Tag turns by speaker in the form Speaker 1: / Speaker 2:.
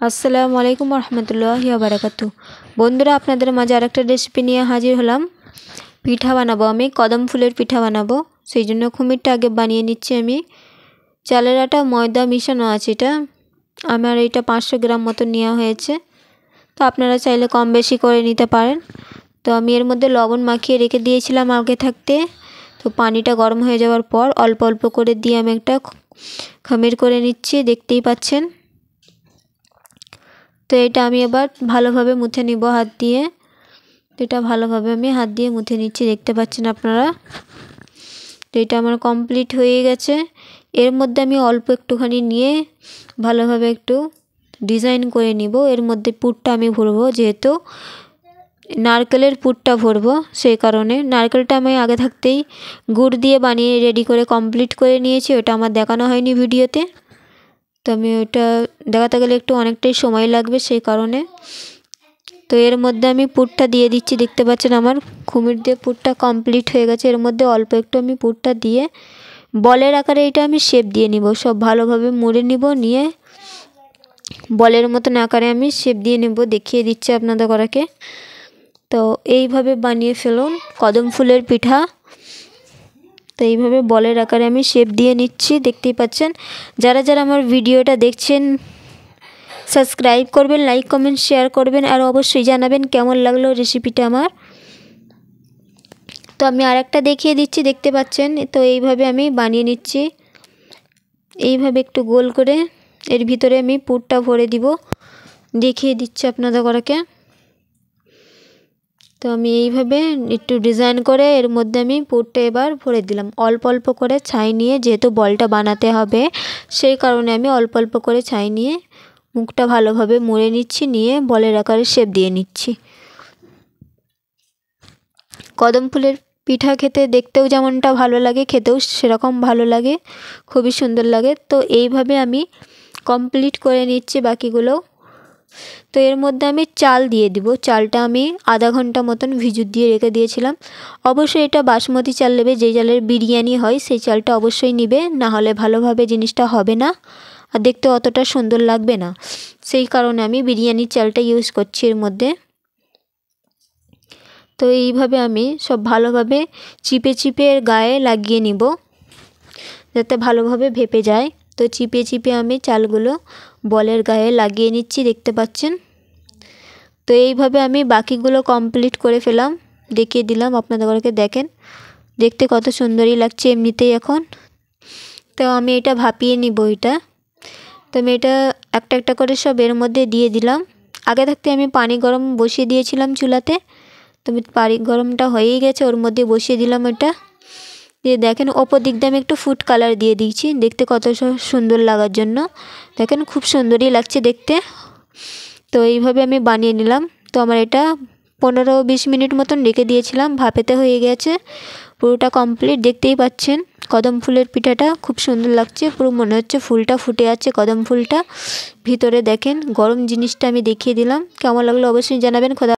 Speaker 1: আসসালামু আলাইকুম রহমতুল্লাহি ওয়া বারাকাতুহু। বন্ধুরা, আপনাদের মাঝে আরেকটা রেসিপি নিয়ে হাজির হলাম। পিঠা বানাবো, আমি কদম ফুলের পিঠা বানাবো। সেই জন্য কুমিরটা আগে বানিয়ে নিচ্ছি আমি। চালের আটা ময়দা মিশানো আছে, এটা আমার 500 গ্রাম মতো নেওয়া হয়েছে। তো আপনারা চাইলে কম বেশি করে নিতে পারেন। তো আমি এর মধ্যে লবণ মাখিয়ে রেখে দিয়েছিলাম আগে থাকতে। তো পানিটা গরম হয়ে যাওয়ার পর অল্প অল্প করে দিয়ে আমি একটা খামির করে নিচ্ছি, দেখতেই পাচ্ছেন। তো এটা আমি এবার ভালোভাবে মুছে নিব হাত দিয়ে। এটা ভালোভাবে আমি হাত দিয়ে মুছে নিচ্ছি, দেখতে পাচ্ছেন আপনারা। তো এটা আমার কমপ্লিট হয়ে গেছে। এর মধ্যে আমি অল্প একটুখানি নিয়ে ভালোভাবে একটু ডিজাইন করে নিব। এর মধ্যে পুরটা আমি ভরবো, যেহেতু নারকেলের পুরটা ভরবো, সেই কারণে নারকেলটা আমি আগে থাকতেই গুড় দিয়ে বানিয়ে রেডি করে কমপ্লিট করে নিয়েছি। ওটা আমার দেখানো হয়নি ভিডিওতে। তো আমি ওটা দেখাতে গেলে একটু অনেকটাই সময় লাগবে, সেই কারণে। তো এর মধ্যে আমি পুরটা দিয়ে দিচ্ছি, দেখতে পাচ্ছেন আমার কুমির দিয়ে পুরটা কমপ্লিট হয়ে গেছে। এর মধ্যে অল্প একটু আমি পুরটা দিয়ে বলের আকারে এটা আমি শেপ দিয়ে নিব। সব ভালোভাবে মুড়ে নিব, নিয়ে বলের মতন আকারে আমি শেপ দিয়ে নেব, দেখিয়ে দিচ্ছি আপনাদের করাকে। তো এইভাবে বানিয়ে ফেলুন কদম ফুলের পিঠা। তো এইভাবে বলের আকারে আমি শেপ দিয়ে নিচ্ছি, দেখতেই পাচ্ছেন। যারা যারা আমার ভিডিওটা দেখছেন সাবস্ক্রাইব করবেন, লাইক কমেন্ট শেয়ার করবেন, আর অবশ্যই জানাবেন কেমন লাগলো রেসিপিটা আমার। তো আমি আরেকটা দেখিয়ে দিচ্ছি, দেখতে পাচ্ছেন। তো এইভাবে আমি বানিয়ে নিচ্ছি, এইভাবে একটু গোল করে এর ভিতরে আমি পুরটা ভরে দিব, দেখিয়ে দিচ্ছি আপনাদের করাকে। তো আমি এইভাবে একটু ডিজাইন করে এর মধ্যে আমি পুরটা এবার ভরে দিলাম। অল্প অল্প করে ছাই নিয়ে, যেহেতু বলটা বানাতে হবে সেই কারণে আমি অল্প অল্প করে ছাই নিয়ে মুখটা ভালোভাবে মুড়ে নিচ্ছি, নিয়ে বলের আকারে শেপ দিয়ে নিচ্ছি। কদম ফুলের পিঠা খেতে দেখতেও যেমনটা ভালো লাগে, খেতেও সেরকম ভালো লাগে, খুবই সুন্দর লাগে। তো এইভাবে আমি কমপ্লিট করে নিচ্ছি বাকিগুলো। তো এর মধ্যে আমি চাল দিয়ে দিব। চালটা আমি আধা ঘন্টা মতন ভিজু দিয়ে রেখে দিয়েছিলাম। অবশ্যই এটা বাসমতি চাল নেবে, যেই চালের বিরিয়ানি হয় সেই চালটা অবশ্যই নিবে, না হলে ভালোভাবে জিনিসটা হবে না আর দেখতে অতটা সুন্দর লাগবে না। সেই কারণে আমি বিরিয়ানির চালটা ইউজ করছি এর মধ্যে। তো এইভাবে আমি সব ভালোভাবে চিপে চিপে এর গায়ে লাগিয়ে নিব, যাতে ভালোভাবে ভেপে যায়। তো চিপে চিপে আমি চালগুলো বলের গায়ে লাগিয়ে নিচ্ছি, দেখতে পাচ্ছেন। তো এইভাবে আমি বাকিগুলো কমপ্লিট করে ফেলাম, দেখিয়ে দিলাম আপনাদেরকে। দেখেন দেখতে কত সুন্দরই লাগছে এমনিতেই এখন। তো আমি এটা ভাপিয়ে নিব এটা। তো আমি এটা একটা একটা করে সব এর মধ্যে দিয়ে দিলাম। আগে থাকতে আমি পানি গরম বসিয়ে দিয়েছিলাম চুলাতে। তো পানি গরমটা হয়েই গেছে, ওর মধ্যে বসিয়ে দিলাম এটা। দিয়ে দেখেন ওপর দিক দিয়ে আমি একটু ফুড কালার দিয়ে দিয়েছি, দেখতে কত সুন্দর লাগার জন্য। দেখেন খুব সুন্দরই লাগছে দেখতে। তো এইভাবে আমি বানিয়ে নিলাম। তো আমার এটা 15-20 মিনিট মতন রেখে দিয়েছিলাম, ভাপেতে হয়ে গেছে পুরোটা কমপ্লিট, দেখতেই পাচ্ছেন। কদম ফুলের পিঠাটা খুব সুন্দর লাগছে, পুরো মনে হচ্ছে ফুলটা ফুটে আছে কদম ফুলটা ভিতরে। দেখেন গরম জিনিসটা আমি দেখিয়ে দিলাম, কেমন লাগলো অবশ্যই জানাবেন। খোদা।